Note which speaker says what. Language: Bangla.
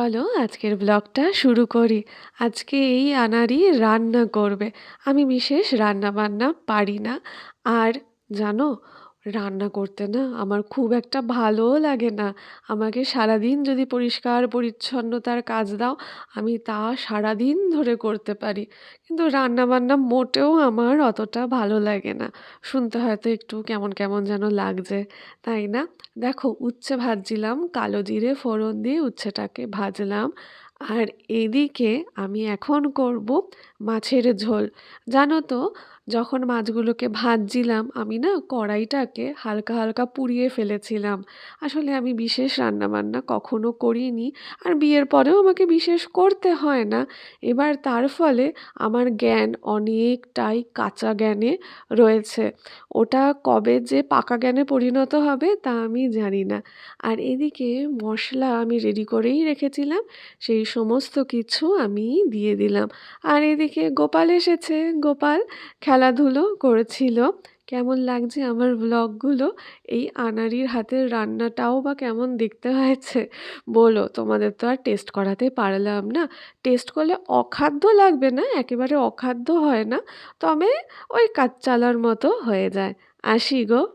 Speaker 1: চলো আজকের ব্লগটা শুরু করি। আজকে এই আনাড়ি রান্না করবে। আমি বিশেষ রান্না-বান্না পারি না। আর জানো, রান্না করতে না আমার খুব একটা ভালোও লাগে না। আমাকে সারাদিন যদি পরিষ্কার পরিচ্ছন্নতার কাজ দাও, আমি তা সারাদিন ধরে করতে পারি। কিন্তু রান্না-বান্না মোটেও আমার অতটা ভালো লাগে না। শুনতে হয়তো একটু কেমন, কেমন যেন লাগছে, তাই না? দেখো, উচ্ছে ভাজছিলাম, কালো জিরে ফোড়ন দিয়ে উচ্ছেটাকে ভাজলাম। আর এদিকে আমি এখন করব মাছের ঝোল। জানো তো, যখন মাছগুলোকে ভাজছিলাম আমি না কড়াইটাকে হালকা হালকা পুড়িয়ে ফেলেছিলাম। আসলে আমি বিশেষ রান্নাবান্না কখনো করিনি, আর বিয়ের পরেও আমাকে বিশেষ করতে হয় না। এবার তার ফলে আমার জ্ঞান অনেকটাই কাঁচা জ্ঞানে রয়েছে। ওটা কবে যে পাকা জ্ঞানে পরিণত হবে তা আমি জানি না। আর এদিকে মশলা আমি রেডি করেই রেখেছিলাম, সেই সমস্ত কিছু আমি দিয়ে দিলাম। আর এদিকে গোপাল এসেছে, গোপাল খেলাধুলো করেছিল। কেমন লাগছে আমার ব্লগগুলো? এই আনাড়ির হাতের রান্নাটাও বা কেমন দেখতে হয়েছে বলো? তোমাদের তো আর টেস্ট করাতে পারলাম না। টেস্ট করলে অখাদ্য লাগবে না, একেবারে অখাদ্য হয় না, তবে ওই কাচ্চালার মতো হয়ে যায়। আসি গো।